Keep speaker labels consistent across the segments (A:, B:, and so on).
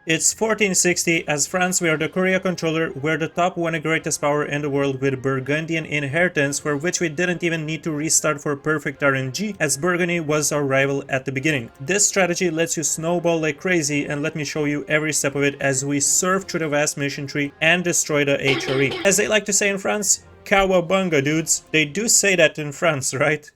A: It's 1460. As France, we are the Korea controller. We're the top one greatest power in the world with Burgundian inheritance, for which we didn't even need to restart for perfect RNG, as Burgundy was our rival at the beginning. This strategy lets you snowball like crazy, and let me show you every step of it as we surf through the vast mission tree and destroy the HRE. As they like to say in France, Cowabunga, dudes. They do say that in France, right?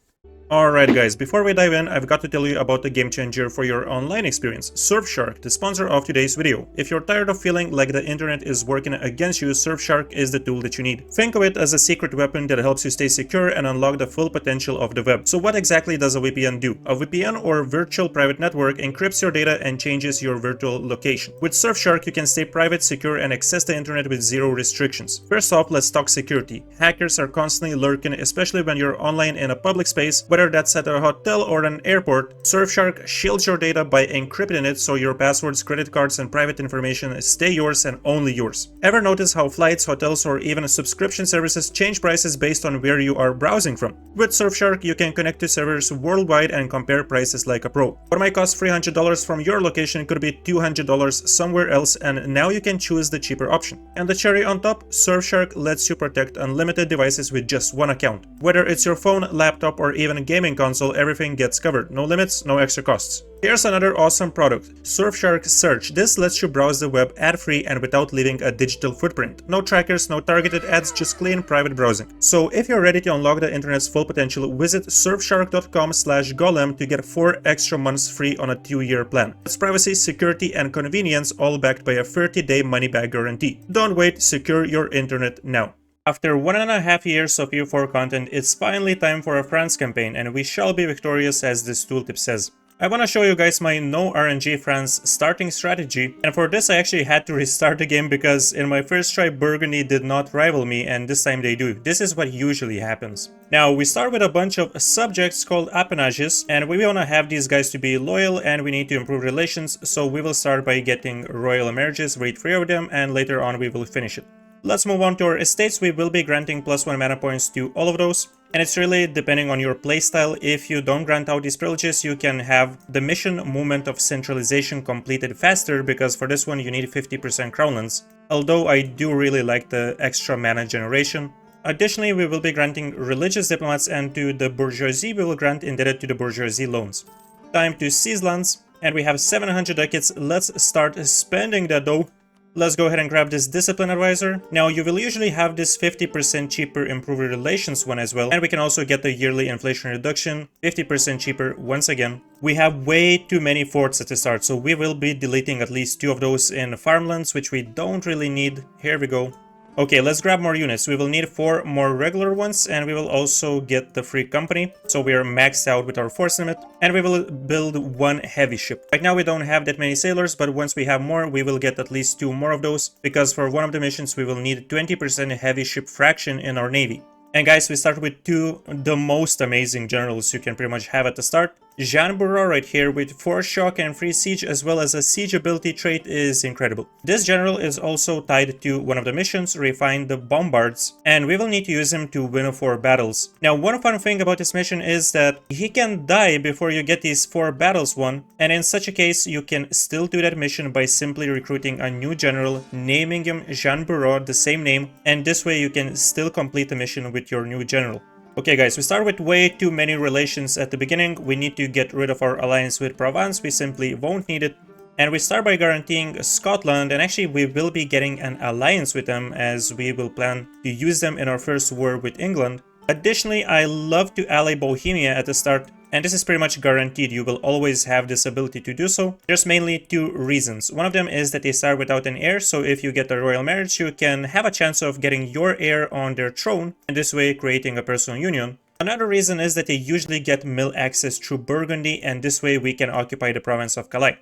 A: Alright guys, before we dive in, I've got to tell you about the game changer for your online experience, Surfshark, the sponsor of today's video. If you're tired of feeling like the internet is working against you, Surfshark is the tool that you need. Think of it as a secret weapon that helps you stay secure and unlock the full potential of the web. So what exactly does a VPN do? A VPN, or virtual private network, encrypts your data and changes your virtual location. With Surfshark, you can stay private, secure, and access the internet with zero restrictions. First off, let's talk security. Hackers are constantly lurking, especially when you're online in a public space, whether that's at a hotel or an airport. Surfshark shields your data by encrypting it so your passwords, credit cards, and private information stay yours and only yours. Ever notice how flights, hotels, or even subscription services change prices based on where you are browsing from? With Surfshark, you can connect to servers worldwide and compare prices like a pro. What might cost $300 from your location could be $200 somewhere else, and now you can choose the cheaper option. And the cherry on top, Surfshark lets you protect unlimited devices with just one account. Whether it's your phone, laptop, or even a gaming console, everything gets covered. No limits, no extra costs. Here's another awesome product, Surfshark Search. This lets you browse the web ad-free and without leaving a digital footprint. No trackers, no targeted ads, just clean private browsing. So if you're ready to unlock the internet's full potential, visit surfshark.com/golem to get 4 extra months free on a 2-year plan. It's privacy, security, and convenience, all backed by a 30-day money-back guarantee. Don't wait, secure your internet now. After 1.5 years of EU4 content, it's finally time for a France campaign, and we shall be victorious, as this tooltip says. I want to show you guys my no RNG France starting strategy, and for this I actually had to restart the game because in my first try Burgundy did not rival me, and this time they do. This is what usually happens. Now we start with a bunch of subjects called Espionages, and we want to have these guys to be loyal, and we need to improve relations, so we will start by getting royal marriages, rate 3 of them, and later on we will finish it. Let's move on to our estates. We will be granting +1 mana points to all of those. And it's really depending on your playstyle. If you don't grant out these privileges, you can have the mission Movement of Centralization completed faster, because for this one you need 50% crownlands. Although I do really like the extra mana generation. Additionally, we will be granting religious diplomats, and to the bourgeoisie we will grant indebted to the bourgeoisie loans. Time to seize lands, and we have 700 ducats. Let's start spending that dough. Let's go ahead and grab this Discipline Advisor. Now, you will usually have this 50% cheaper Improved Relations one as well, and we can also get the yearly inflation reduction, 50% cheaper once again. We have way too many forts at the start, so we will be deleting at least 2 of those in farmlands, which we don't really need. Here we go. Okay, let's grab more units. We will need 4 more regular ones, and we will also get the free company. So we are maxed out with our force limit, and we will build 1 heavy ship. Right now we don't have that many sailors, but once we have more, we will get at least 2 more of those, because for one of the missions we will need 20% heavy ship fraction in our navy. And guys, we start with 2 the most amazing generals you can pretty much have at the start. Jean Bourrat right here with 4 shock and free siege, as well as a siege ability trait, is incredible. This general is also tied to one of the missions, Refine the Bombards, and we will need to use him to win 4 battles. Now, one fun thing about this mission is that he can die before you get these 4 battles won, and in such a case you can still do that mission by simply recruiting a new general, naming him Jean Bourrat, the same name, and this way you can still complete the mission with your new general. Okay guys, we start with way too many relations at the beginning. We need to get rid of our alliance with Provence, we simply won't need it. And we start by guaranteeing Scotland, and actually we will be getting an alliance with them, as we will plan to use them in our first war with England. Additionally, I love to ally Bohemia at the start, and this is pretty much guaranteed. You will always have this ability to do so. There's mainly 2 reasons. One of them is that they start without an heir, so if you get a royal marriage, you can have a chance of getting your heir on their throne, and this way creating a personal union. Another reason is that they usually get mill access through Burgundy, and this way we can occupy the province of Calais.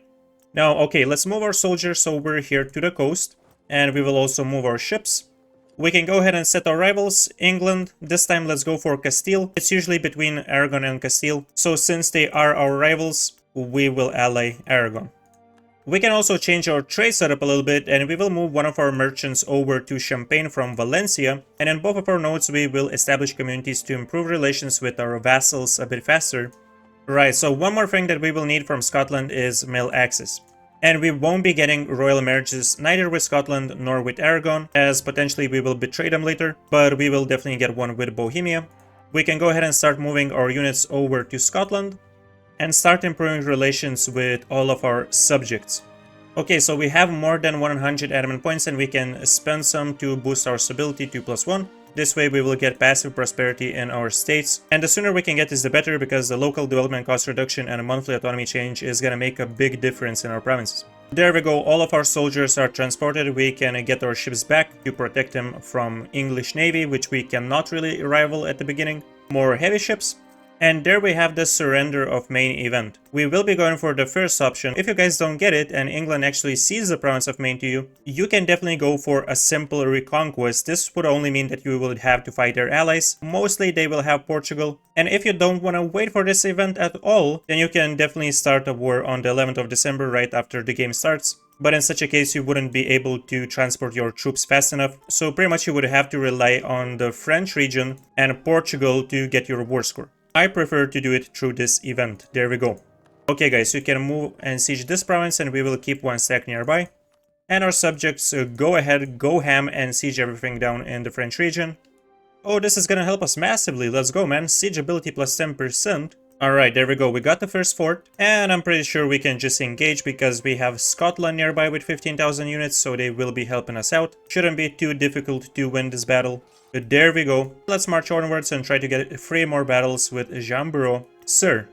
A: Now, okay, let's move our soldiers over here to the coast, and we will also move our ships. We can go ahead and set our rivals. England, this time let's go for Castile. It's usually between Aragon and Castile, so since they are our rivals, we will ally Aragon. We can also change our trade setup a little bit, and we will move one of our merchants over to Champagne from Valencia, and in both of our nodes we will establish communities to improve relations with our vassals a bit faster. Right, so one more thing that we will need from Scotland is mill access. And we won't be getting royal marriages neither with Scotland nor with Aragon, as potentially we will betray them later, but we will definitely get one with Bohemia. We can go ahead and start moving our units over to Scotland and start improving relations with all of our subjects. Okay, so we have more than 100 admin points and we can spend some to boost our stability to +1. This way we will get passive prosperity in our states, and the sooner we can get this the better, because the local development cost reduction and monthly autonomy change is gonna make a big difference in our provinces. There we go, all of our soldiers are transported. We can get our ships back to protect them from English Navy, which we cannot really rival at the beginning. More heavy ships. And there we have the surrender of main event. We will be going for the first option. If you guys don't get it and England actually cedes the province of Maine to you, you can definitely go for a simple reconquest. This would only mean that you would have to fight their allies. Mostly they will have Portugal. And if you don't want to wait for this event at all, then you can definitely start a war on the 11th of December right after the game starts. But in such a case, you wouldn't be able to transport your troops fast enough. So pretty much you would have to rely on the French region and Portugal to get your war score. I prefer to do it through this event. There we go. Okay guys, you can move and siege this province and we will keep one stack nearby. And our subjects go ahead, go ham and siege everything down in the French region. Oh, this is gonna help us massively. Let's go, man. Siege ability plus 10%. Alright, there we go. We got the first fort. And I'm pretty sure we can just engage because we have Scotland nearby with 15,000 units, so they will be helping us out. Shouldn't be too difficult to win this battle. But there we go. Let's march onwards and try to get 3 more battles with Jean Bureau. Sir,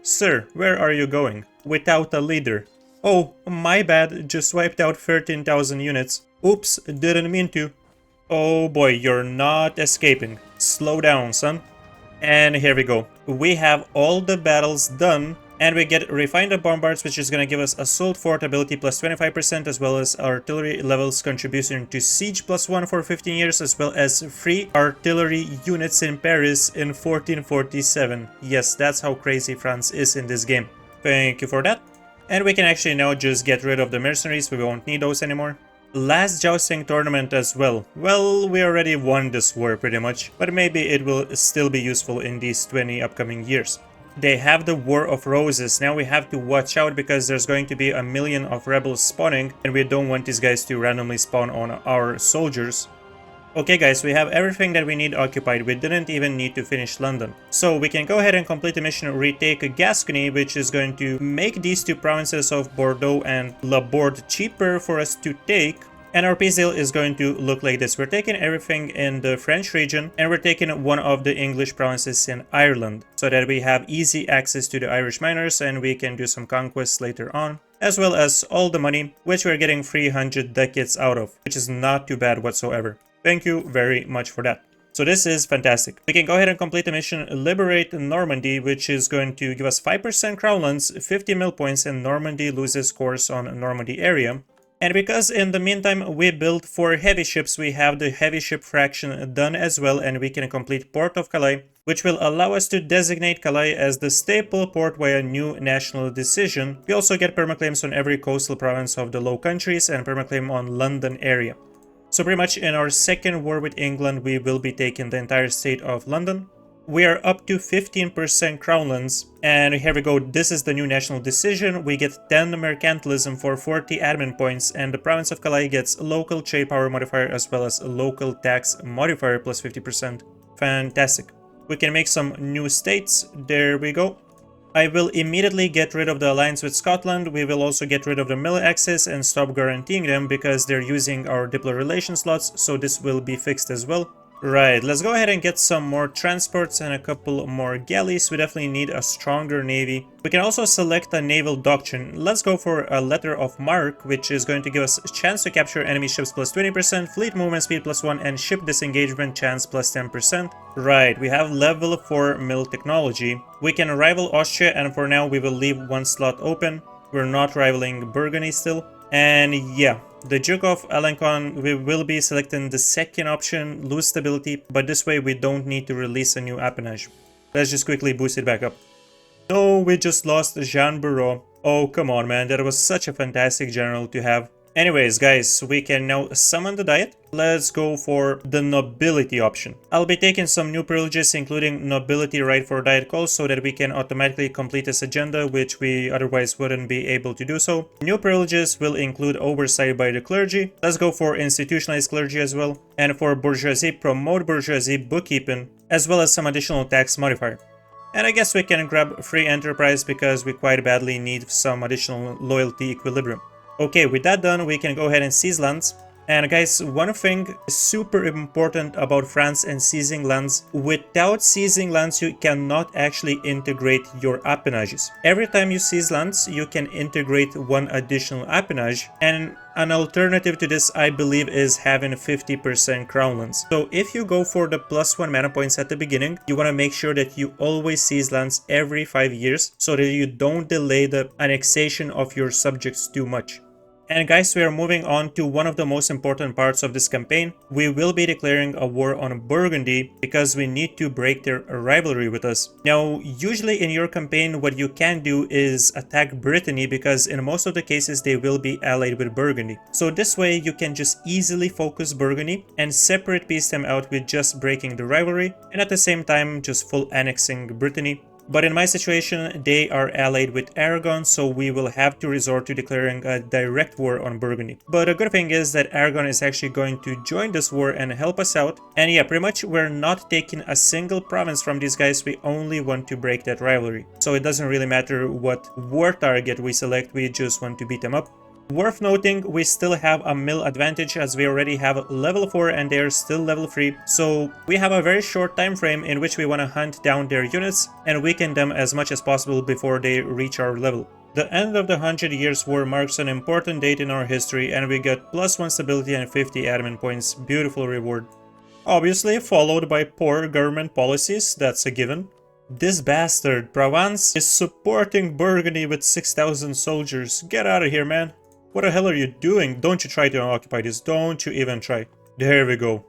A: where are you going? Without a leader. Oh, my bad, just wiped out 13,000 units. Oops, didn't mean to. Oh boy, you're not escaping. Slow down, son. And here we go. We have all the battles done. And we get refined bombards, which is going to give us assault fort ability plus 25%, as well as artillery levels contribution to siege +1 for 15 years, as well as free artillery units in Paris in 1447. Yes, that's how crazy France is in this game. Thank you for that. And we can actually now just get rid of the mercenaries. We won't need those anymore. Last jousting tournament as well. Well, we already won this war pretty much, but maybe it will still be useful in these 20 upcoming years. They have the War of Roses. Now we have to watch out because there's going to be a million of rebels spawning and we don't want these guys to randomly spawn on our soldiers. Okay guys, we have everything that we need occupied. We didn't even need to finish London. So we can go ahead and complete the mission, retake Gascony, which is going to make these 2 provinces of Bordeaux and Laborde cheaper for us to take. And our peace deal is going to look like this. We're taking everything in the French region and we're taking one of the English provinces in Ireland so that we have easy access to the Irish miners and we can do some conquests later on, as well as all the money, which we're getting 300 ducats out of, which is not too bad whatsoever. Thank you very much for that. So this is fantastic. We can go ahead and complete the mission, liberate Normandy, which is going to give us 5% crown lands, 50 mil points, and Normandy loses course on Normandy area. And because in the meantime we built 4 heavy ships, we have the heavy ship fraction done as well, and we can complete Port of Calais, which will allow us to designate Calais as the staple port via new national decision. We also get permaclaims on every coastal province of the Low Countries and permaclaim on London area. So pretty much in our second war with England, we will be taking the entire state of London. We are up to 15% crown lands, and here we go. This is the new national decision. We get 10 mercantilism for 40 admin points, and the province of Calais gets local trade power modifier as well as a local tax modifier plus 50%. Fantastic. We can make some new states. There we go. I will immediately get rid of the alliance with Scotland. We will also get rid of the mill access and stop guaranteeing them because they're using our diplo relation slots, so this will be fixed as well. Right, let's go ahead and get some more transports and a couple more galleys. We definitely need a stronger navy. We can also select a naval doctrine. Let's go for a letter of marque, which is going to give us a chance to capture enemy ships plus 20%, fleet movement speed plus 1, and ship disengagement chance plus 10%. Right, we have level 4 mill technology. We can rival Austria, and for now we will leave 1 slot open. We're not rivaling Burgundy still. And yeah, the Duke of Alencon, we will be selecting the second option, lose stability, but this way we don't need to release a new appanage. Let's just quickly boost it back up. No, we just lost Jean Bureau. Oh, come on, man, that was such a fantastic general to have. Anyways, guys, we can now summon the diet. Let's go for the nobility option. I'll be taking some new privileges, including nobility right for diet calls, so that we can automatically complete this agenda, which we otherwise wouldn't be able to do so. New privileges will include oversight by the clergy. Let's go for institutionalized clergy as well. And for bourgeoisie, promote bourgeoisie bookkeeping, as well as some additional tax modifier. And I guess we can grab free enterprise because we quite badly need some additional loyalty equilibrium. Okay, with that done, we can go ahead and seize lands. And guys, one thing super important about France and seizing lands, without seizing lands you cannot actually integrate your appanages. Every time you seize lands, you can integrate one additional appanage, and an alternative to this, I believe, is having 50% crown lands. So if you go for the +1 mana points at the beginning, you want to make sure that you always seize lands every 5 years, so that you don't delay the annexation of your subjects too much. And guys, we are moving on to one of the most important parts of this campaign. We will be declaring a war on Burgundy because we need to break their rivalry with us. Now, usually in your campaign, what you can do is attack Brittany because in most of the cases they will be allied with Burgundy. So this way you can just easily focus Burgundy and separate piece them out with just breaking the rivalry and at the same time just full annexing Brittany. But in my situation, they are allied with Aragon, so we will have to resort to declaring a direct war on Burgundy. But a good thing is that Aragon is actually going to join this war and help us out. And yeah, pretty much we're not taking a single province from these guys, we only want to break that rivalry. So it doesn't really matter what war target we select, we just want to beat them up. Worth noting, we still have a mill advantage as we already have level 4 and they are still level 3, so we have a very short time frame in which we want to hunt down their units and weaken them as much as possible before they reach our level. The end of the 100 Years' War marks an important date in our history and we get +1 stability and 50 admin points, beautiful reward. Obviously followed by poor government policies, that's a given. This bastard, Provence, is supporting Burgundy with 6,000 soldiers, get out of here, man. What the hell are you doing? Don't you try to occupy this, don't you even try. There we go.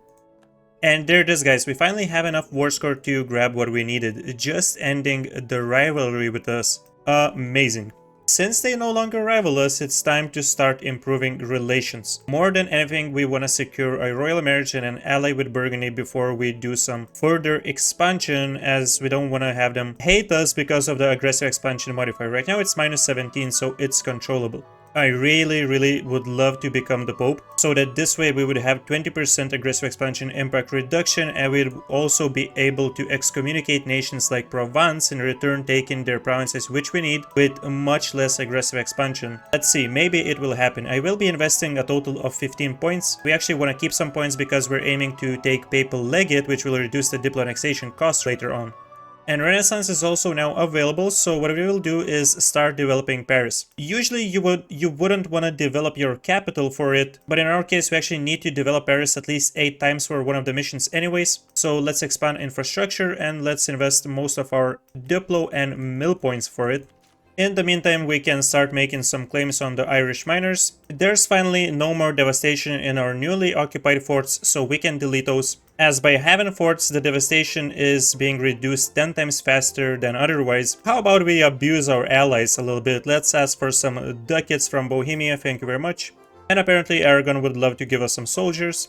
A: And there it is, guys, we finally have enough war score to grab what we needed, just ending the rivalry with us. Amazing. Since they no longer rival us, it's time to start improving relations. More than anything, we want to secure a royal marriage and an ally with Burgundy before we do some further expansion, as we don't want to have them hate us because of the aggressive expansion modifier. Right now it's -17, so it's controllable. I really would love to become the Pope, so that this way we would have 20% aggressive expansion impact reduction and we'd also be able to excommunicate nations like Provence in return taking their provinces, which we need, with much less aggressive expansion. Let's see, maybe it will happen. I will be investing a total of 15 points. We actually want to keep some points because we're aiming to take Papal Legate, which will reduce the diplo annexation cost later on. And Renaissance is also now available, so what we will do is start developing Paris. Usually you wouldn't want to develop your capital for it, but in our case we actually need to develop Paris at least 8 times for one of the missions anyways. So let's expand infrastructure and let's invest most of our diplo and mill points for it. In the meantime, we can start making some claims on the Irish miners. There's finally no more devastation in our newly occupied forts, so we can delete those. As by having forts, the devastation is being reduced 10 times faster than otherwise. How about we abuse our allies a little bit? Let's ask for some ducats from Bohemia, thank you very much. And apparently Aragon would love to give us some soldiers.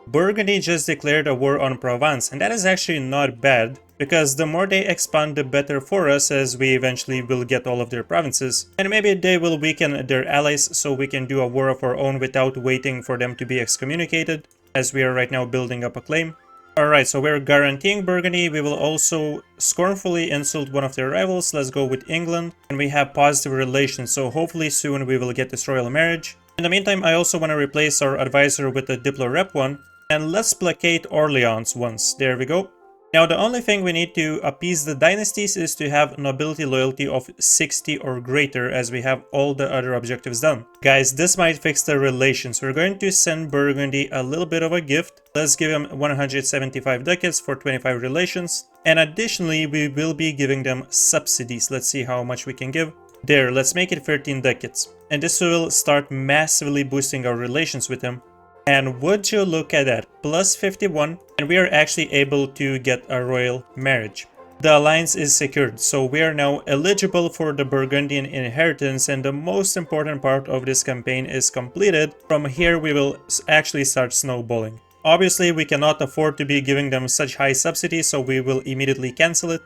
A: Burgundy just declared a war on Provence, and that is actually not bad, because the more they expand the better for us, as we eventually will get all of their provinces. And maybe they will weaken their allies so we can do a war of our own without waiting for them to be excommunicated, as we are right now building up a claim. Alright, so we're guaranteeing Burgundy. We will also scornfully insult one of their rivals. Let's go with England. And we have positive relations, so hopefully soon we will get this royal marriage. In the meantime, I also want to replace our advisor with a Diplo Rep one. And let's placate Orleans once. There we go. Now the only thing we need to appease the dynasties is to have nobility loyalty of 60 or greater, as we have all the other objectives done. Guys, this might fix the relations. We're going to send Burgundy a little bit of a gift. Let's give him 175 ducats for 25 relations. And additionally, we will be giving them subsidies. Let's see how much we can give. There, let's make it 13 ducats. And this will start massively boosting our relations with him. And would you look at that, plus 51, and we are actually able to get a royal marriage. the alliance is secured, so we are now eligible for the Burgundian inheritance, and the most important part of this campaign is completed. From here we will actually start snowballing. Obviously we cannot afford to be giving them such high subsidies, so we will immediately cancel it.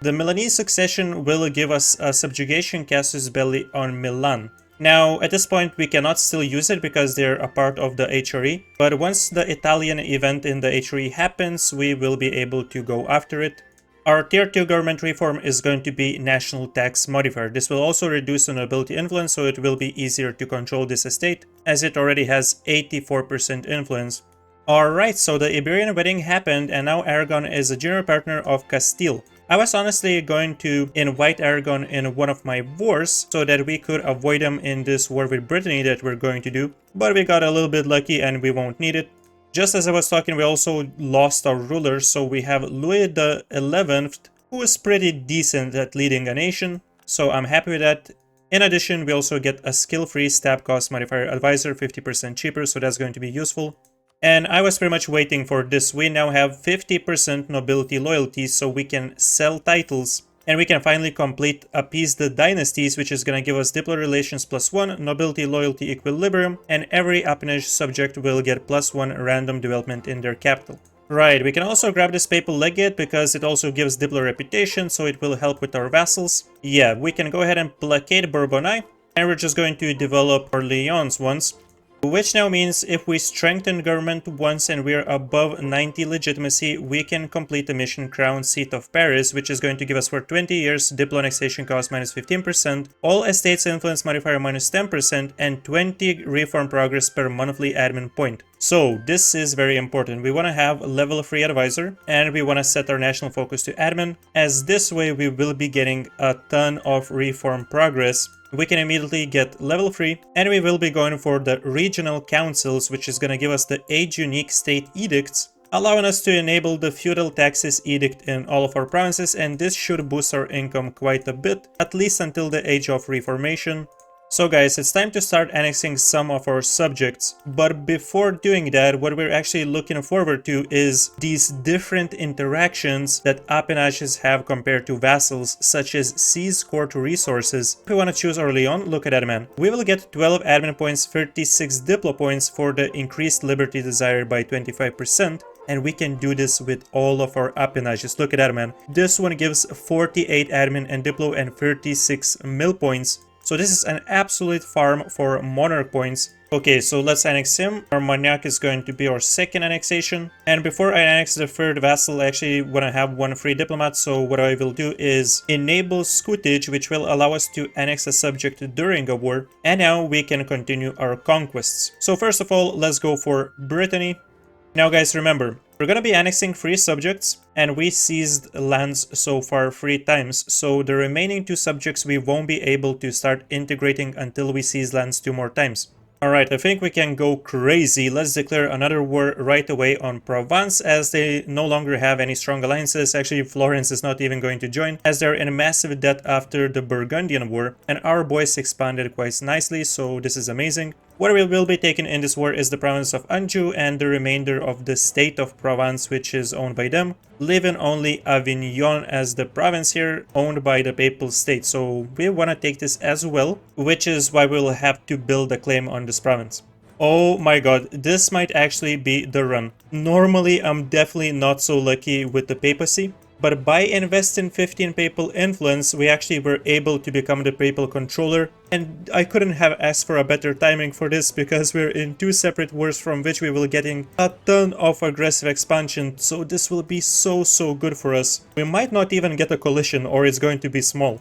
A: The Milanese succession will give us a subjugation casus belli on Milan. Now, at this point, we cannot still use it because they're a part of the HRE, but once the Italian event in the HRE happens, we will be able to go after it. Our Tier 2 government reform is going to be national tax modifier. This will also reduce the nobility influence, so it will be easier to control this estate, as it already has 84% influence. Alright, so the Iberian wedding happened, and now Aragon is a general partner of Castile. I was honestly going to invite Aragon in one of my wars so that we could avoid him in this war with Brittany that we're going to do, but we got a little bit lucky and we won't need it. Just as I was talking, we also lost our ruler, so we have Louis XI, who is pretty decent at leading a nation, so I'm happy with that. In addition, we also get a skill-free stab cost modifier advisor, 50% cheaper, so that's going to be useful. And I was pretty much waiting for this. We now have 50% nobility loyalty, so we can sell titles. And we can finally complete appease the dynasties, which is going to give us diplomatic relations +1, nobility loyalty equilibrium, and every appanage subject will get +1 random development in their capital. Right, we can also grab this papal legate because it also gives diplomatic reputation, so it will help with our vassals. Yeah, we can go ahead and placate Bourbonnais, and we're just going to develop Orleans once. Which now means if we strengthen government once and we are above 90 legitimacy, we can complete the mission Crown Seat of Paris, which is going to give us for 20 years Diplo annexation cost -15%, all estates influence modifier -10%, and 20 reform progress per monthly admin point. So this is very important. We want to have a level 3 advisor, and we want to set our national focus to admin, as this way we will be getting a ton of reform progress. We can immediately get level 3, and we will be going for the regional councils, which is going to give us the age unique state edicts, allowing us to enable the feudal taxes edict in all of our provinces, and this should boost our income quite a bit, at least until the age of reformation. So guys, it's time to start annexing some of our subjects, but before doing that, what we're actually looking forward to is these different interactions that appanages have compared to vassals, such as seize court resources. If we want to choose Orleans, look at that, man. We will get 12 admin points, 36 diplo points for the increased liberty desire by 25%. And we can do this with all of our appanages. Look at that, man. This one gives 48 admin and diplo and 36 mil points. So this is an absolute farm for monarch points. Okay, so let's annex him. Armagnac is going to be our second annexation. And before I annex the third vassal, I actually want to have one free diplomat. So what I will do is enable scutage, which will allow us to annex a subject during a war. And now we can continue our conquests. So first of all, let's go for Brittany. Now guys, remember, we're going to be annexing 3 subjects, and we seized lands so far 3 times, so the remaining 2 subjects we won't be able to start integrating until we seize lands 2 more times. Alright, I think we can go crazy. Let's declare another war right away on Provence, as they no longer have any strong alliances. Actually, Florence is not even going to join, as they're in massive debt after the Burgundian war, and our boys expanded quite nicely, so this is amazing. What we will be taking in this war is the province of Anjou and the remainder of the state of Provence, which is owned by them, leaving only Avignon as the province here, owned by the papal state. So we want to take this as well, which is why we will have to build a claim on this province. Oh my god, this might actually be the run. Normally I'm definitely not so lucky with the papacy, but by investing 15 papal influence, we actually were able to become the papal controller, and I couldn't have asked for a better timing for this because we're in 2 separate wars from which we will getting a ton of aggressive expansion, so this will be so good for us. We might not even get a coalition, or it's going to be small.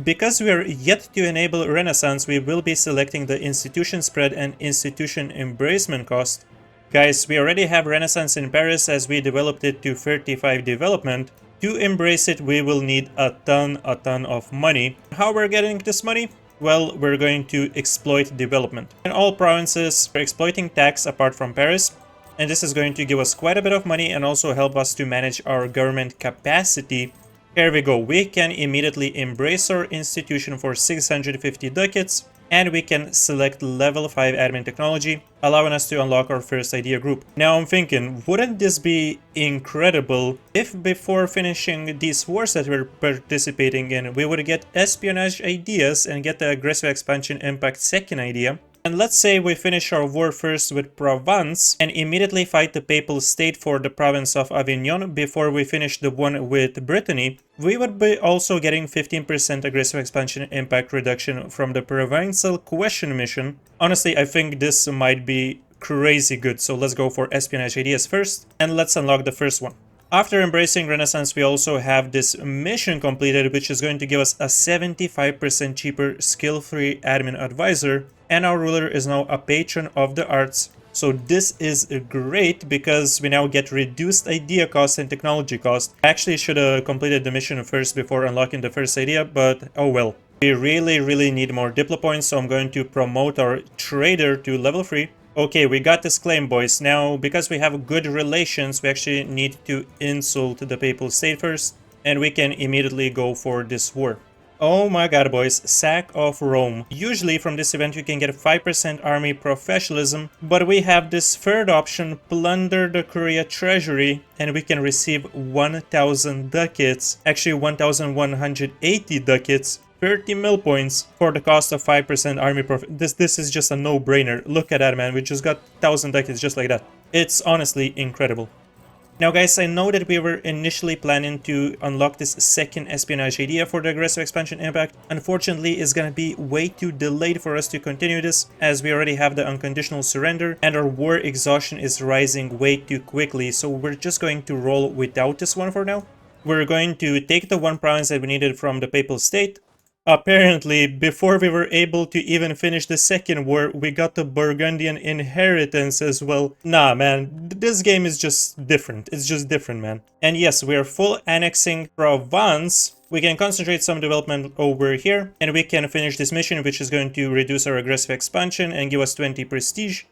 A: Because we are yet to enable Renaissance, we will be selecting the institution spread and institution embracement cost. Guys, we already have Renaissance in Paris as we developed it to 35 development. To embrace it, we will need a ton of money. How we're getting this money? Well, we're going to exploit development. In all provinces, we're exploiting tax apart from Paris, and this is going to give us quite a bit of money and also help us to manage our government capacity. Here we go. We can immediately embrace our institution for 650 ducats. and we can select level 5 admin technology, allowing us to unlock our first idea group. Now I'm thinking, wouldn't this be incredible if before finishing these wars that we're participating in, we would get espionage ideas and get the aggressive expansion impact second idea? And let's say we finish our war first with Provence and immediately fight the papal state for the province of Avignon before we finish the one with Brittany. We would be also getting 15% aggressive expansion impact reduction from the provincial question mission. Honestly, I think this might be crazy good, so let's go for espionage ideas first and let's unlock the first one. After embracing Renaissance, we also have this mission completed, which is going to give us a 75% cheaper skill-free admin advisor, and our ruler is now a patron of the arts. So this is great because we now get reduced idea cost and technology cost. I actually should have completed the mission first before unlocking the first idea, but oh well. We really need more Diplo points, so I'm going to promote our trader to level 3. Okay, we got this claim, boys. Now, because we have good relations, we actually need to insult the papal state first, and we can immediately go for this war. Oh my god, boys, sack of Rome. Usually from this event you can get 5% army professionalism, but we have this third option, plunder the Curia treasury, and we can receive 1000 ducats, actually 1180 ducats, 30 mil points for the cost of 5% army profit. This is just a no-brainer. Look at that, man. We just got 1000 ducats just like that. It's honestly incredible. Now guys, I know that we were initially planning to unlock this second espionage idea for the aggressive expansion impact. Unfortunately, it's gonna be way too delayed for us to continue this, as we already have the unconditional surrender and our war exhaustion is rising way too quickly, so we're just going to roll without this one for now. We're going to take the one province that we needed from the papal state. Apparently, before we were able to even finish the second war, we got the Burgundian inheritance as well. Nah, man, this game is just different. It's just different, man. And yes, we are full annexing Provence. We can concentrate some development over here, and we can finish this mission, which is going to reduce our aggressive expansion and give us 20 prestige.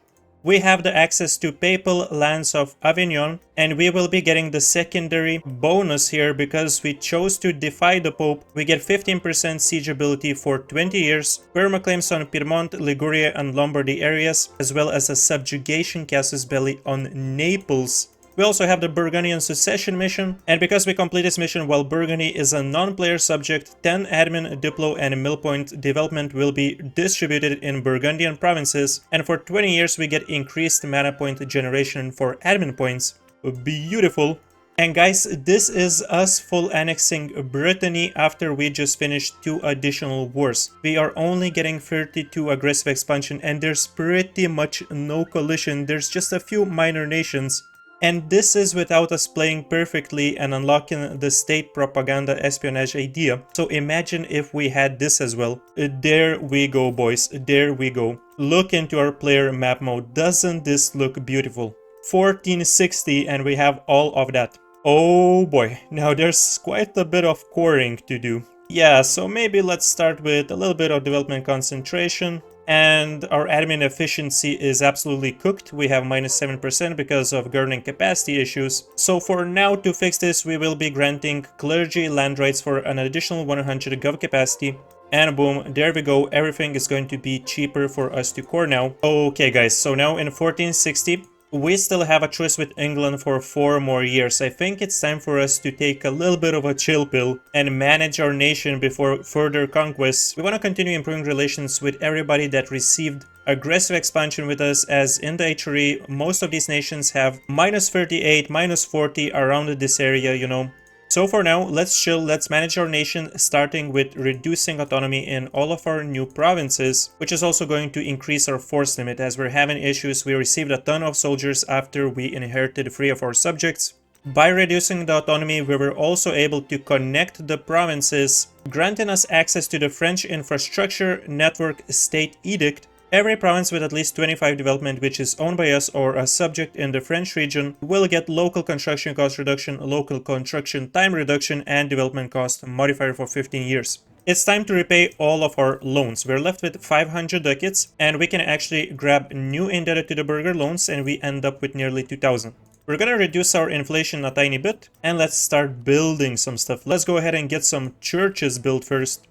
A: We have the access to papal lands of Avignon, and we will be getting the secondary bonus here because we chose to defy the Pope. We get 15% siege ability for 20 years, permaclaims on Piedmont, Liguria and Lombardy areas, as well as a subjugation casus belli on Naples. We also have the Burgundian succession mission, and because we complete this mission while Burgundy is a non-player subject, 10 admin, diplo and mill point development will be distributed in Burgundian provinces, and for 20 years we get increased mana point generation for admin points. Beautiful. And guys, this is us full annexing Brittany after we just finished 2 additional wars. We are only getting 32 aggressive expansion and there's pretty much no coalition, there's just a few minor nations. And this is without us playing perfectly and unlocking the state propaganda espionage idea. So imagine if we had this as well. There we go, boys. There we go. Look into our player map mode. Doesn't this look beautiful? 1460 and we have all of that. Oh boy. Now there's quite a bit of coring to do. Yeah, so maybe let's start with a little bit of development concentration. And our admin efficiency is absolutely cooked. We have -7% because of governing capacity issues. So for now, to fix this, we will be granting clergy land rights for an additional 100 gov capacity. And boom, there we go. Everything is going to be cheaper for us to core now. Okay guys, so now in 1460, we still have a truce with England for 4 more years. I think it's time for us to take a little bit of a chill pill and manage our nation before further conquests. We want to continue improving relations with everybody that received aggressive expansion with us, as in the HRE, most of these nations have -38, -40 around this area, you know. So for now, let's chill, let's manage our nation, starting with reducing autonomy in all of our new provinces, which is also going to increase our force limit as we're having issues. We received a ton of soldiers after we inherited 3 of our subjects. By reducing the autonomy, we were also able to connect the provinces, granting us access to the French infrastructure network state edict. Every province with at least 25 development which is owned by us or a subject in the French region will get local construction cost reduction, local construction time reduction, and development cost modifier for 15 years. It's time to repay all of our loans. We're left with 500 ducats, and we can actually grab new indebted to the burgher loans, and we end up with nearly 2000. We're gonna reduce our inflation a tiny bit, and let's start building some stuff. Let's go ahead and get some churches built first.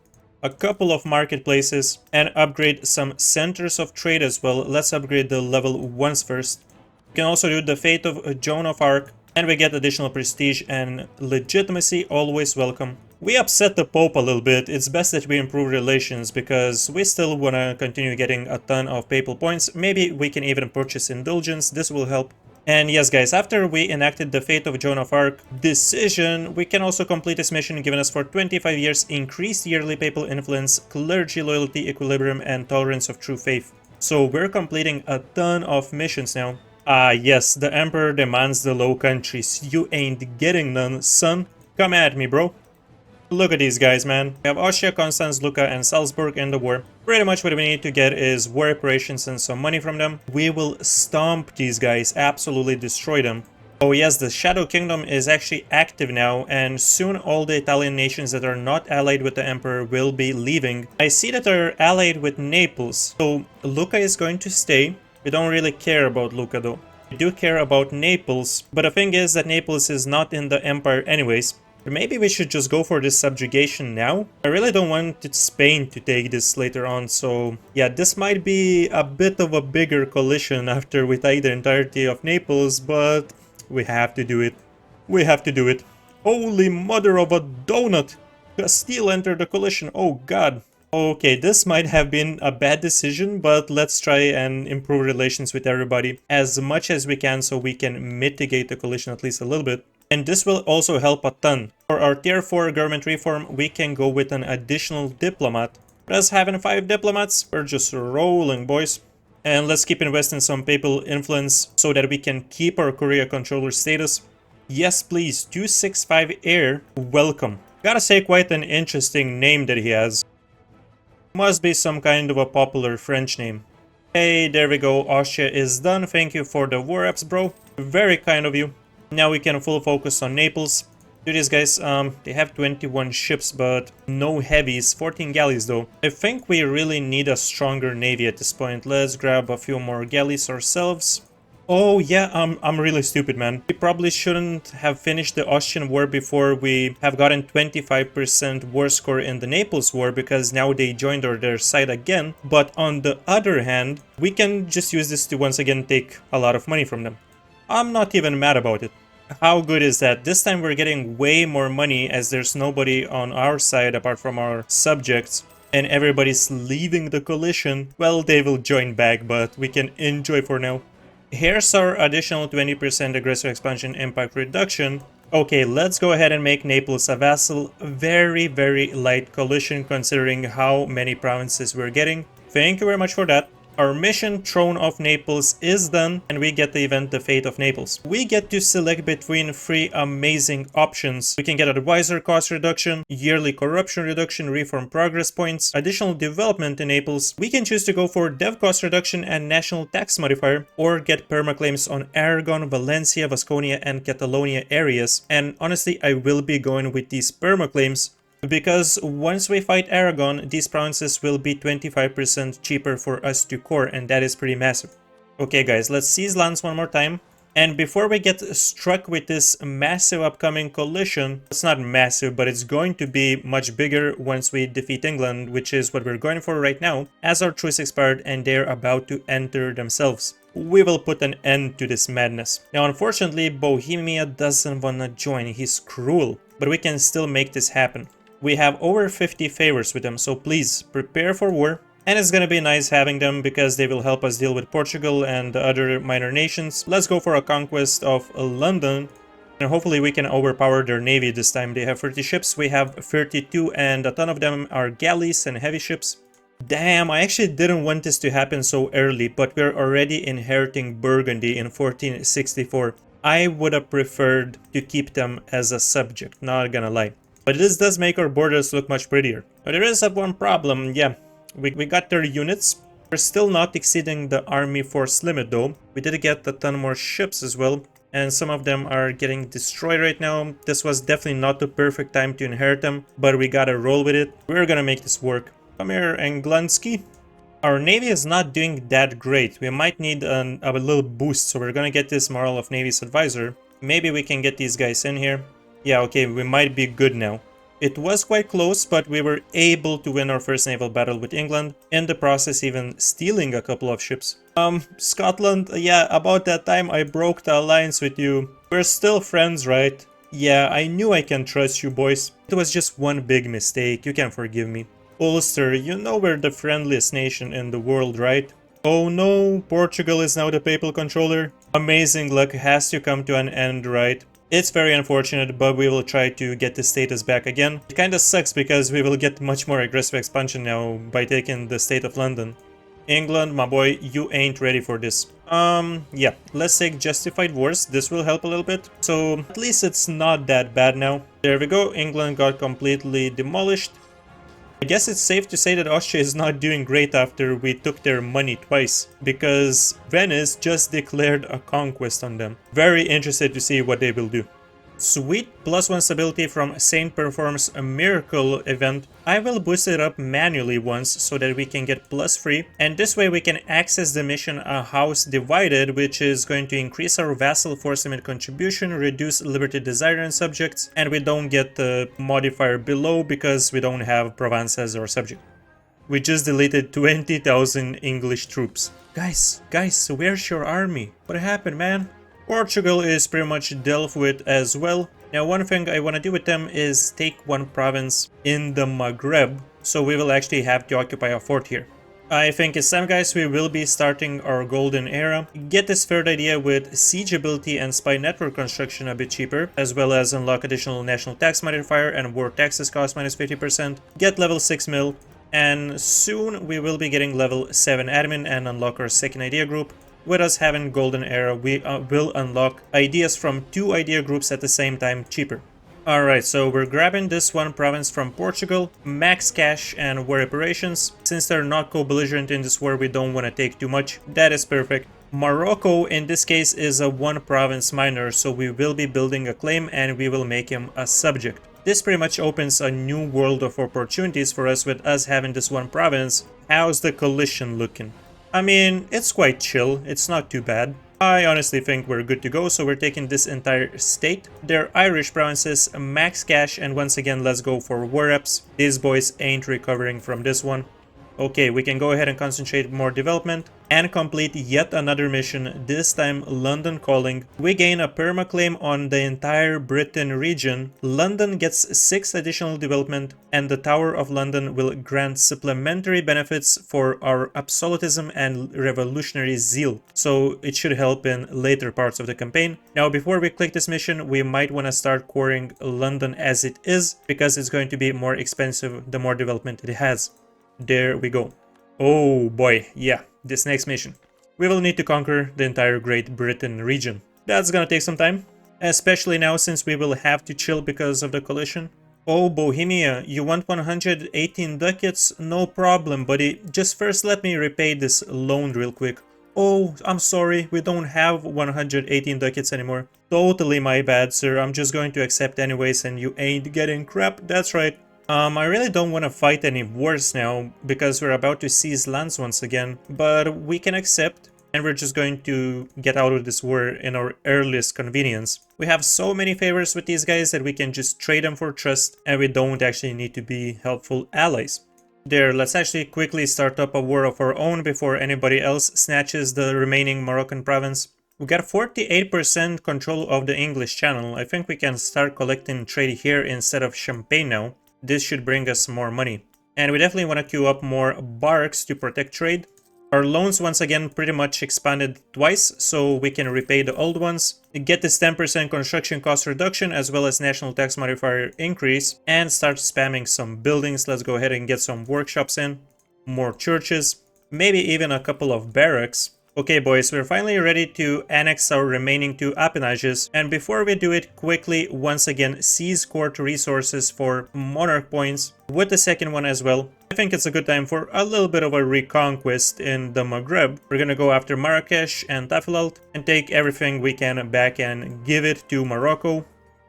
A: a couple of marketplaces, and upgrade some centers of trade as well. Let's upgrade the level 1s first. We can also do the Fate of Joan of Arc, and we get additional prestige and legitimacy, always welcome. We upset the Pope a little bit. It's best that we improve relations because we still want to continue getting a ton of papal points. Maybe we can even purchase indulgence. This will help. And yes guys, after we enacted the Fate of Joan of Arc decision, we can also complete this mission, giving us for 25 years increased yearly papal influence, clergy loyalty, equilibrium, and tolerance of true faith. So we're completing a ton of missions now. Ah yes, the Emperor demands the Low Countries. You ain't getting none, son. Come at me, bro. Look at these guys, man. We have Austria, Constance, Lucca, and Salzburg in the war. Pretty much what we need to get is war reparations and some money from them. We will stomp these guys, absolutely destroy them. Oh yes, the Shadow Kingdom is actually active now, and soon all the Italian nations that are not allied with the Emperor will be leaving. I see that they're allied with Naples, so Lucca is going to stay. We don't really care about Lucca though. We do care about Naples, but the thing is that Naples is not in the Empire anyways. Maybe we should just go for this subjugation now. I really don't want Spain to take this later on, so yeah, this might be a bit of a bigger coalition after we take the entirety of Naples, but we have to do it. We have to do it. Holy mother of a donut! Castile entered the coalition, oh god. Okay, this might have been a bad decision, but let's try and improve relations with everybody as much as we can so we can mitigate the coalition at least a little bit. And this will also help a ton. For our tier 4 government reform, we can go with an additional diplomat. But us having 5 diplomats, we're just rolling, boys. And let's keep investing some papal influence so that we can keep our Korea controller status. Yes, please, 265 heir, welcome. Gotta say, quite an interesting name that he has. Must be some kind of a popular French name. Hey, there we go, Austria is done. Thank you for the war apps, bro. Very kind of you. Now we can full focus on Naples. Do this, guys. They have 21 ships, but no heavies. 14 galleys, though. I think we really need a stronger navy at this point. Let's grab a few more galleys ourselves. Oh, yeah, I'm really stupid, man. We probably shouldn't have finished the Austrian war before we have gotten 25% war score in the Naples war, because now they joined their side again. But on the other hand, we can just use this to once again take a lot of money from them. I'm not even mad about it. How good is that? This time we're getting way more money as there's nobody on our side apart from our subjects. And everybody's leaving the coalition. Well, they will join back, but we can enjoy for now. Here's our additional 20% aggressive expansion impact reduction. Okay, let's go ahead and make Naples a vassal. Very, very light coalition considering how many provinces we're getting. Thank you very much for that. Our mission, Throne of Naples, is done, and we get the event, the Fate of Naples. We get to select between 3 amazing options. We can get advisor cost reduction, yearly corruption reduction, reform progress points, additional development in Naples. We can choose to go for dev cost reduction and national tax modifier, or get permaclaims on Aragon, Valencia, Vasconia, and Catalonia areas. And honestly, I will be going with these permaclaims, because once we fight Aragon, these provinces will be 25% cheaper for us to core, and that is pretty massive. Okay guys, let's seize lands one more time. And before we get struck with this massive upcoming coalition, it's not massive, but it's going to be much bigger once we defeat England, which is what we're going for right now, as our truce expired and they're about to enter themselves. We will put an end to this madness. Now unfortunately, Bohemia doesn't wanna join, he's cruel, but we can still make this happen. We have over 50 favors with them, so please prepare for war. And it's gonna be nice having them because they will help us deal with Portugal and the other minor nations. Let's go for a conquest of London. And hopefully we can overpower their navy this time. They have 30 ships, we have 32, and a ton of them are galleys and heavy ships. Damn, I actually didn't want this to happen so early, but we're already inheriting Burgundy in 1464. I would have preferred to keep them as a subject, not gonna lie. But this does make our borders look much prettier. But there is one problem, yeah. We got their units. We're still not exceeding the army force limit though. We did get a ton more ships as well. And some of them are getting destroyed right now. This was definitely not the perfect time to inherit them, but we gotta roll with it. We're gonna make this work. Come here, Englandsky. Our navy is not doing that great. We might need a little boost, so we're gonna get this Moral of Navy's advisor. Maybe we can get these guys in here. Yeah, okay, we might be good now. It was quite close, but we were able to win our first naval battle with England, in the process even stealing a couple of ships. Scotland, yeah, about that time I broke the alliance with you. We're still friends, right? Yeah, I knew I can trust you boys. It was just one big mistake, you can forgive me. Ulster, you know we're the friendliest nation in the world, right? Oh no, Portugal is now the papal controller. Amazing luck has to come to an end, right? It's very unfortunate, but we will try to get the status back again. It kinda sucks because we will get much more aggressive expansion now by taking the state of London. England, my boy, you ain't ready for this. Yeah, let's take justified wars. This will help a little bit. So at least it's not that bad now. There we go, England got completely demolished. I guess it's safe to say that Austria is not doing great after we took their money twice, because Venice just declared a conquest on them. Very interested to see what they will do. Sweet, +1 stability from Saint performs a miracle event. I will boost it up manually once so that we can get +3, and this way we can access the mission A House Divided, which is going to increase our vassal force limit contribution, reduce liberty desire and subjects, and we don't get the modifier below because we don't have Provence as our subject. We just deleted 20,000 English troops. Guys, where's your army? What happened, man? Portugal is pretty much dealt with as well. Now one thing I want to do with them is take one province in the Maghreb, so we will actually have to occupy a fort here. I think it's time, guys, we will be starting our golden era. Get this third idea with siege ability and spy network construction a bit cheaper, as well as unlock additional national tax modifier and war taxes cost -50%. Get level 6 mil, and soon we will be getting level 7 admin and unlock our second idea group. With us having golden era, we will unlock ideas from 2 idea groups at the same time cheaper. Alright, so we're grabbing this one province from Portugal, max cash and war reparations. Since they're not co-belligerent in this war, we don't want to take too much. That is perfect. Morocco in this case is a 1 province minor, so we will be building a claim and we will make him a subject. This pretty much opens a new world of opportunities for us with us having this 1 province. How's the coalition looking? I mean, it's quite chill, it's not too bad. I honestly think we're good to go, so we're taking this entire state. They're Irish provinces, max cash, and once again, let's go for war reps. These boys ain't recovering from this one. Okay, we can go ahead and concentrate more development and complete yet another mission, this time London calling. We gain a perma claim on the entire Britain region. London gets 6 additional development, and the Tower of London will grant supplementary benefits for our absolutism and revolutionary zeal. So it should help in later parts of the campaign. Now, before we click this mission, we might want to start coring London as it is, because it's going to be more expensive the more development it has. There we go. Oh boy, yeah, this next mission. We will need to conquer the entire Great Britain region. That's gonna take some time, especially now since we will have to chill because of the coalition. Oh, Bohemia, you want 118 ducats? No problem, buddy. Just first let me repay this loan real quick. Oh, I'm sorry, we don't have 118 ducats anymore. Totally my bad, sir. I'm just going to accept anyways and you ain't getting crap. That's right. I really don't want to fight any wars now, because we're about to seize lands once again, but we can accept, and we're just going to get out of this war in our earliest convenience. We have so many favors with these guys that we can just trade them for trust, and we don't actually need to be helpful allies. There, let's actually quickly start up a war of our own before anybody else snatches the remaining Moroccan province. We got 48% control of the English Channel. I think we can start collecting trade here instead of Champagne now. This should bring us more money. And we definitely want to queue up more barracks to protect trade. Our loans once again pretty much expanded twice, so we can repay the old ones. Get this 10% construction cost reduction as well as national tax modifier increase, and start spamming some buildings. Let's go ahead and get some workshops in, more churches, maybe even a couple of barracks. Okay boys, we're finally ready to annex our remaining 2 appanages, and before we do it, quickly once again seize court resources for monarch points with the second one as well. I think it's a good time for a little bit of a reconquest in the Maghreb. We're gonna go after Marrakesh and Tafilalt and take everything we can back and give it to Morocco.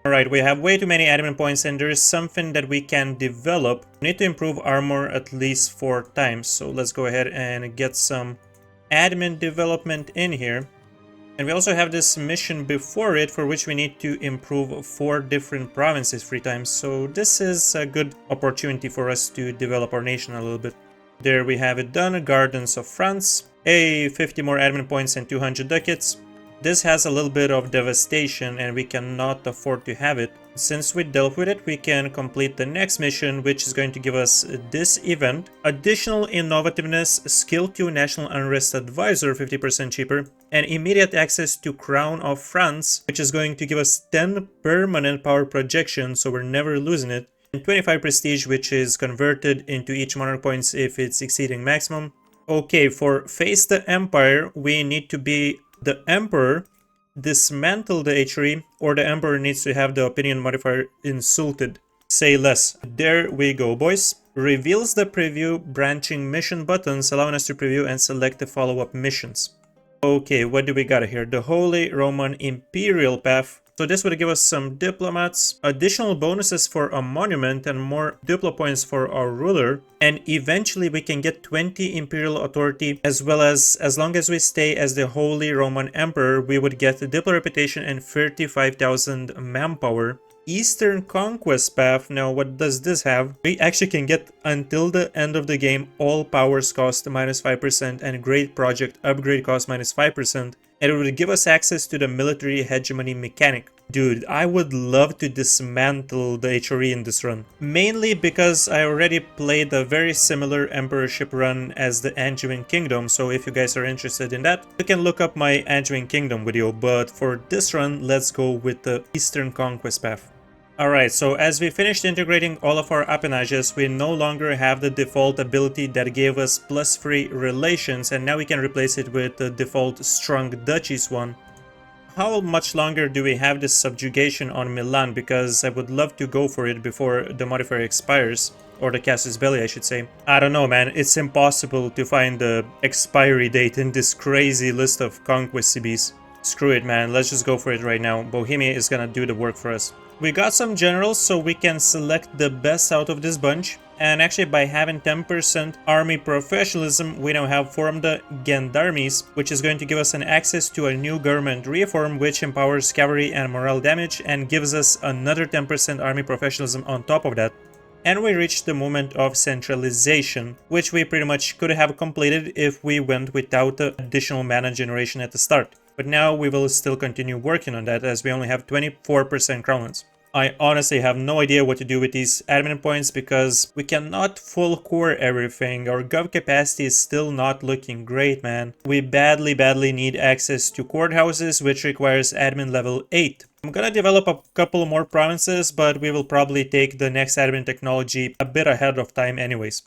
A: Alright, we have way too many admin points and there is something that we can develop. We need to improve armor at least 4 times, so let's go ahead and get some admin development in here. And we also have this mission before it for which we need to improve 4 different provinces 3 times. So this is a good opportunity for us to develop our nation a little bit. There we have it done. Gardens of France. 50 more admin points and 200 ducats. This has a little bit of devastation and we cannot afford to have it. Since we dealt with it, we can complete the next mission, which is going to give us this event. Additional innovativeness, skill 2 national unrest advisor, 50% cheaper, and immediate access to Crown of France, which is going to give us 10 permanent power projection, so we're never losing it, and 25 prestige, which is converted into each monarch points if it's exceeding maximum. Okay, for Face the Empire, we need to be the Emperor, dismantle the HRE, or the Emperor needs to have the opinion modifier insulted. Say less. There we go, boys. Reveals the preview branching mission buttons, allowing us to preview and select the follow-up missions. Okay, what do we got here? The Holy Roman Imperial Path. So this would give us some diplomats, additional bonuses for a monument and more diplo points for our ruler, and eventually we can get 20 imperial authority, as well as long as we stay as the Holy Roman Emperor, we would get the diplo reputation and 35,000 manpower. Eastern Conquest Path, now what does this have? We actually can get until the end of the game all powers cost -5% and great project upgrade cost -5%, and it would give us access to the military hegemony mechanic. Dude, I would love to dismantle the HRE in this run. Mainly because I already played a very similar emperorship run as the Angevin Kingdom, so if you guys are interested in that, you can look up my Angevin Kingdom video, but for this run, let's go with the Eastern Conquest Path. Alright, so as we finished integrating all of our appanages, we no longer have the default ability that gave us +3 relations, and now we can replace it with the default strong duchies one. How much longer do we have this subjugation on Milan? Because I would love to go for it before the modifier expires, or the casus belli I should say. I don't know, man, it's impossible to find the expiry date in this crazy list of conquest CBs. Screw it, man, let's just go for it right now. Bohemia is gonna do the work for us. We got some generals, so we can select the best out of this bunch. And actually, by having 10% army professionalism, we now have formed the Gendarmes, which is going to give us an access to a new government reform, which empowers cavalry and morale damage, and gives us another 10% army professionalism on top of that. And we reached the moment of centralization, which we pretty much could have completed if we went without the additional mana generation at the start. But now we will still continue working on that, as we only have 24% crownlands. I honestly have no idea what to do with these admin points, because we cannot full core everything. Our gov capacity is still not looking great, man. We badly need access to courthouses, which requires admin level 8. I'm gonna develop a couple more provinces, but we will probably take the next admin technology a bit ahead of time anyways.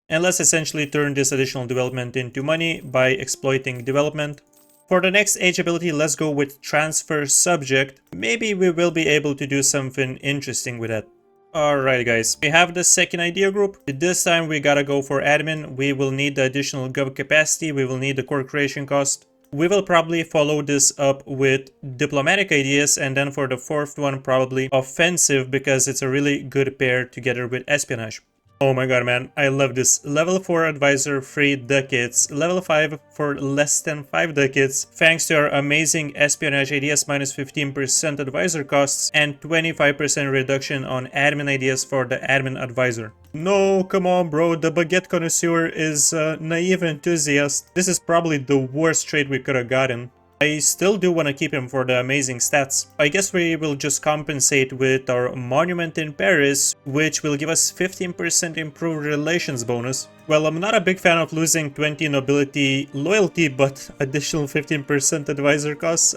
A: And let's essentially turn this additional development into money by exploiting development. For the next age ability, let's go with transfer subject. Maybe we will be able to do something interesting with that. Alright guys, we have the second idea group. This time we gotta go for admin. We will need the additional gov capacity, we will need the core creation cost. We will probably follow this up with diplomatic ideas, and then for the fourth one probably offensive, because it's a really good pair together with espionage. Oh my god, man, I love this. Level 4 advisor, 3 ducats. Level 5 for less than 5 ducats. Thanks to our amazing espionage ideas, -15% advisor costs, and 25% reduction on admin ideas for the admin advisor. No, come on, bro. The baguette connoisseur is a naive enthusiast. This is probably the worst trade we could have gotten. I still do want to keep him for the amazing stats. I guess we will just compensate with our monument in Paris, which will give us 15% improved relations bonus. Well, I'm not a big fan of losing 20 nobility loyalty, but additional 15% advisor costs,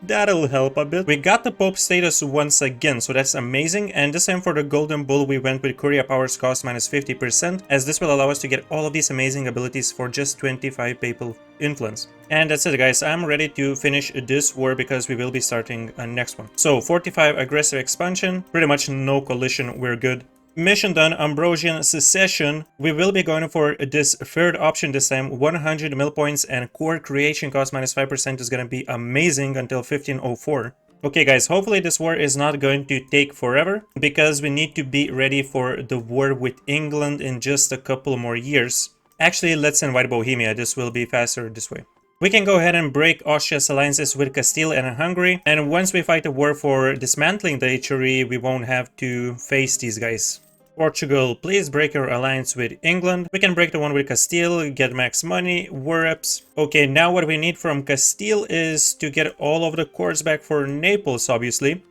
A: that'll help a bit. We got the Pope status once again, so that's amazing. And this time for the Golden Bull, we went with Curia Powers cost -50%, as this will allow us to get all of these amazing abilities for just 25 papal influence. And that's it, guys. I'm ready to finish this war because we will be starting a next one. So 45 aggressive expansion, pretty much no coalition, we're good. Mission done, Ambrosian Secession. We will be going for this third option this time, 100 mil points, and core creation cost -5% is going to be amazing until 1504. Okay guys, hopefully this war is not going to take forever, because we need to be ready for the war with England in just a couple more years. Actually, let's invite Bohemia, this will be faster this way. We can go ahead and break Austria's alliances with Castile and Hungary, and once we fight a war for dismantling the HRE, we won't have to face these guys. Portugal, please break your alliance with England. We can break the one with Castile, get max money, war reps. Okay, now what we need from Castile is to get all of the courts back for Naples, obviously.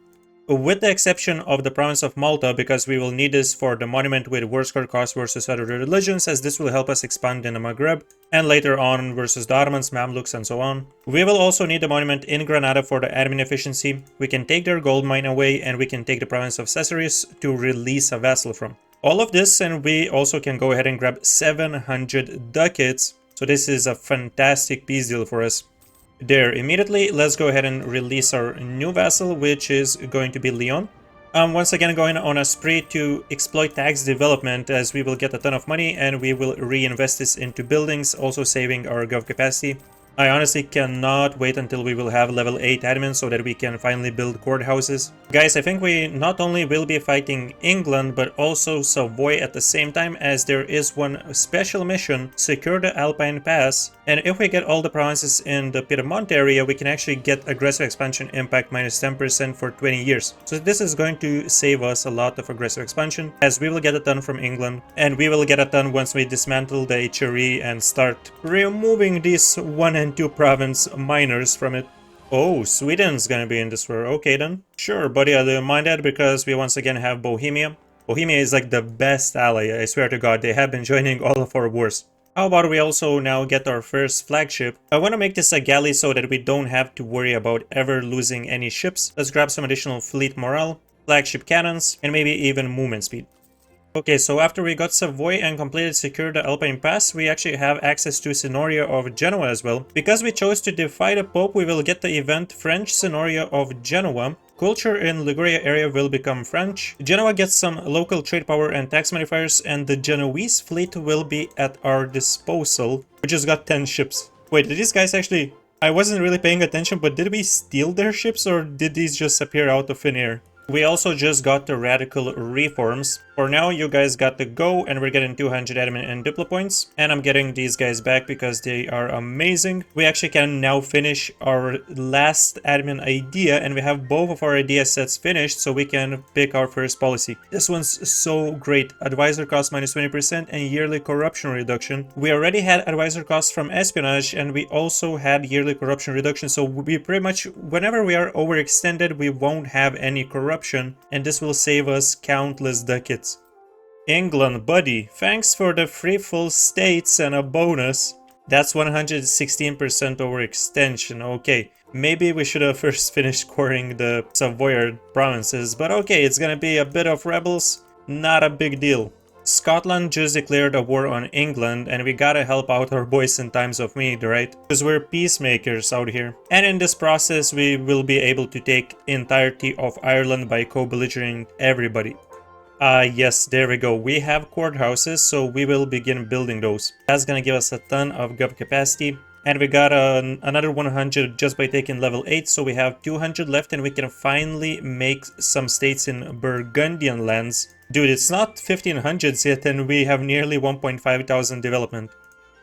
A: With the exception of the province of Malta, because we will need this for the monument with war score cost versus other religions, as this will help us expand in the Maghreb, and later on versus the Ottomans, Mamluks, and so on. We will also need the monument in Granada for the admin efficiency. We can take their gold mine away, and we can take the province of Caceres to release a vassal from. All of this, and we also can go ahead and grab 700 ducats, so this is a fantastic peace deal for us. There, immediately, let's go ahead and release our new vassal, which is going to be Leon. Once again going on a spree to exploit tax development, as we will get a ton of money and we will reinvest this into buildings, also saving our gov capacity. I honestly cannot wait until we will have level 8 admin so that we can finally build courthouses. Guys, I think we not only will be fighting England, but also Savoy at the same time, as there is one special mission, secure the Alpine Pass. And if we get all the provinces in the Piedmont area, we can actually get aggressive expansion impact minus 10% for 20 years. So this is going to save us a lot of aggressive expansion, as we will get a ton from England. And we will get a ton once we dismantle the HRE and start removing these 1 and 2 province miners from it. Oh, Sweden's gonna be in this war. Okay then. Sure, buddy, I don't mind that because we once again have Bohemia. Bohemia is like the best ally, I swear to God. They have been joining all of our wars. How about we also now get our first flagship? I want to make this a galley so that we don't have to worry about ever losing any ships. Let's grab some additional fleet morale, flagship cannons, and maybe even movement speed. Okay, so after we got Savoy and completed secure the Alpine Pass, we actually have access to Signoria of Genoa as well. Because we chose to defy the Pope, we will get the event French Signoria of Genoa. Culture in Liguria area will become French. Genoa gets some local trade power and tax modifiers, and the Genoese fleet will be at our disposal. We just got 10 ships. Wait, did these guys actually... I wasn't really paying attention, but did we steal their ships or did these just appear out of thin air? We also just got the radical reforms. For now, you guys got the go, and we're getting 200 admin and diplo points. And I'm getting these guys back because they are amazing. We actually can now finish our last admin idea, and we have both of our idea sets finished, so we can pick our first policy. This one's so great. Advisor cost minus 20% and yearly corruption reduction. We already had advisor costs from Espionage, and we also had yearly corruption reduction, so we pretty much, whenever we are overextended, we won't have any corruption, and this will save us countless ducats. England, buddy, thanks for the free full states and a bonus. That's 116% overextension. Okay, maybe we should have first finished scoring the Savoyard provinces, but okay, it's gonna be a bit of rebels, not a big deal. Scotland just declared a war on England, and we gotta help out our boys in times of need, right? Because we're peacemakers out here. And in this process, we will be able to take entirety of Ireland by co-belligerent everybody. Yes, there we go. We have courthouses, so we will begin building those. That's gonna give us a ton of gov capacity. And we got another 100 just by taking level 8, so we have 200 left, and we can finally make some states in Burgundian lands. Dude, it's not 1500s yet, and we have nearly 1,500 development.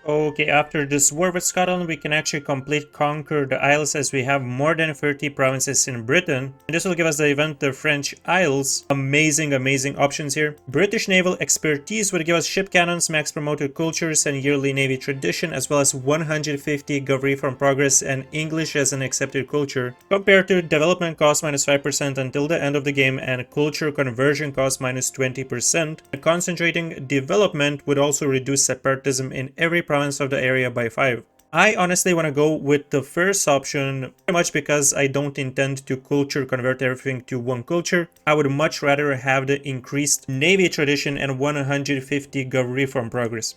A: Okay, after this war with Scotland, we can actually conquer the Isles, as we have more than 30 provinces in Britain. And this will give us the event the French Isles. Amazing options here. British naval expertise would give us ship cannons, max promoted cultures, and yearly navy tradition, as well as 150 gov reform progress and English as an accepted culture, compared to development cost minus 5% until the end of the game and culture conversion cost minus 20%. Concentrating development would also reduce separatism in every province of the area by 5. I honestly want to go with the first option, pretty much because I don't intend to culture convert everything to one culture. I would much rather have the increased navy tradition and 150 gov reform progress.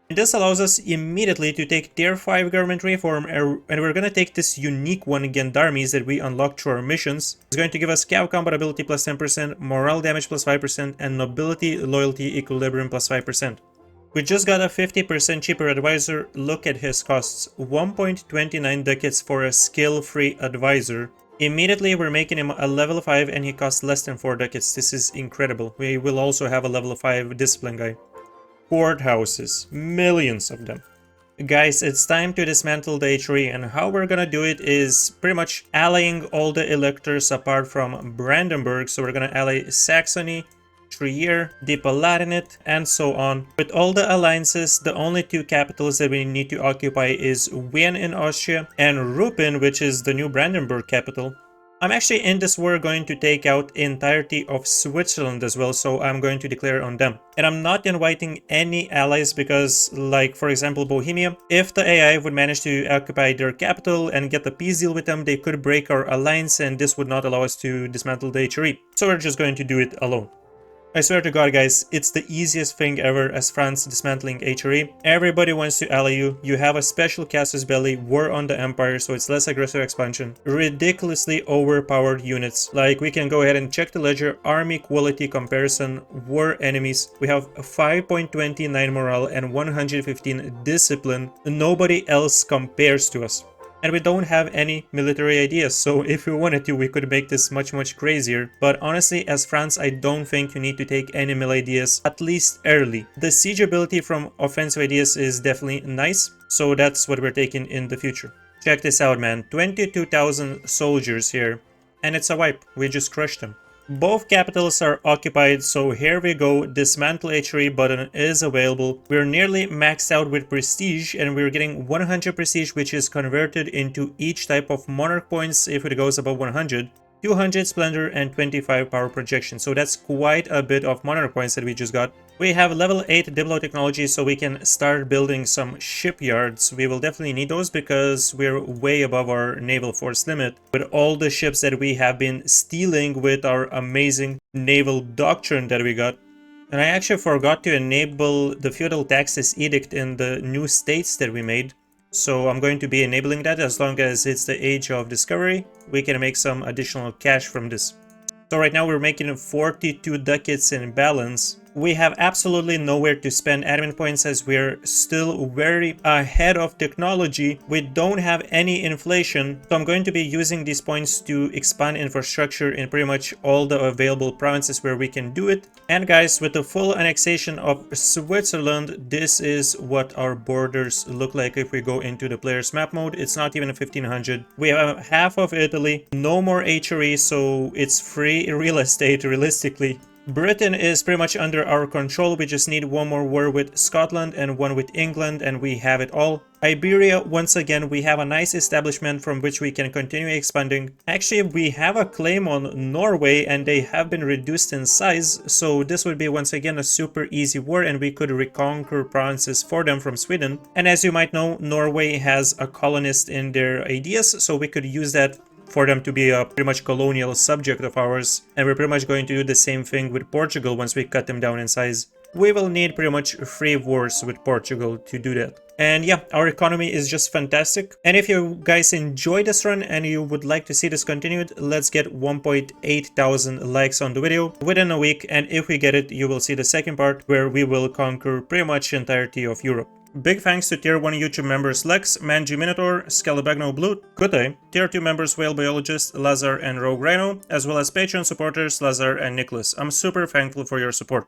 A: And this allows us immediately to take tier 5 government reform, and we're going to take this unique one, Gendarmes, that we unlocked through our missions. It's going to give us cav combat ability plus 10%, morale damage plus 5%, and nobility loyalty equilibrium plus 5%. We just got a 50% cheaper advisor. Look at his costs. 1.29 ducats for a skill-free advisor. Immediately we're making him a level 5 and he costs less than 4 ducats. This is incredible. We will also have a level 5 discipline guy. Courthouses. Millions of them. Guys, it's time to dismantle the HRE, and how we're gonna do it is pretty much allying all the electors apart from Brandenburg. So we're gonna ally Saxony, Trier, the Palatinate, and so on. With all the alliances, the only two capitals that we need to occupy is Wien in Austria and Ruppin, which is the new Brandenburg capital. I'm actually in this war going to take out entirety of Switzerland as well, so I'm going to declare on them. And I'm not inviting any allies because, like for example Bohemia, if the AI would manage to occupy their capital and get a peace deal with them, they could break our alliance and this would not allow us to dismantle the HRE. So we're just going to do it alone. I swear to God, guys, it's the easiest thing ever as France dismantling HRE. Everybody wants to ally you. You have a special casus belli, war on the empire, so it's less aggressive expansion. Ridiculously overpowered units. Like, we can go ahead and check the ledger, army quality comparison, war enemies. We have 5.29 morale and 115 discipline. Nobody else compares to us. And we don't have any military ideas, so if we wanted to, we could make this much crazier. But honestly, as France, I don't think you need to take any mil ideas, at least early. The siege ability from offensive ideas is definitely nice, so that's what we're taking in the future. Check this out, man. 22,000 soldiers here, and it's a wipe. We just crushed them. Both capitals are occupied, so here we go. Dismantle HRE button is available. We're nearly maxed out with prestige, and we're getting 100 prestige, which is converted into each type of monarch points if it goes above 100. 200 splendor and 25 power projection, so that's quite a bit of monarch points that we just got. We have level 8 Diplo technology, so we can start building some shipyards. We will definitely need those because we're way above our naval force limit with all the ships that we have been stealing with our amazing naval doctrine that we got. And I actually forgot to enable the feudal taxes edict in the new states that we made. So I'm going to be enabling that as long as it's the age of discovery. We can make some additional cash from this. So right now we're making 42 ducats in balance. We have absolutely nowhere to spend admin points as we're still very ahead of technology. We don't have any inflation, so I'm going to be using these points to expand infrastructure in pretty much all the available provinces where we can do it. And guys, with the full annexation of Switzerland, this is what our borders look like if we go into the player's map mode. It's not even 1500. We have half of Italy, no more HRE, so it's free real estate realistically. Britain is pretty much under our control. We just need one more war with Scotland and one with England, and we have it all. Iberia, once again, we have a nice establishment from which we can continue expanding. Actually, we have a claim on Norway and they have been reduced in size, so this would be once again a super easy war and we could reconquer provinces for them from Sweden. And as you might know, Norway has a colonist in their ideas, so we could use that for them to be a pretty much colonial subject of ours. And we're pretty much going to do the same thing with Portugal once we cut them down in size. We will need pretty much 3 wars with Portugal to do that. And yeah, our economy is just fantastic. And if you guys enjoyed this run and you would like to see this continued, let's get 1.8 thousand likes on the video within a week. And if we get it, you will see the second part where we will conquer pretty much the entirety of Europe. Big thanks to Tier 1 YouTube members Lex, MangyMinotaur, ScaldabagnoBlu, Kutay, Tier 2 members Whale Biologist, Lazar and RogueRhino, as well as Patreon supporters Lazar and Nikolas. I'm super thankful for your support.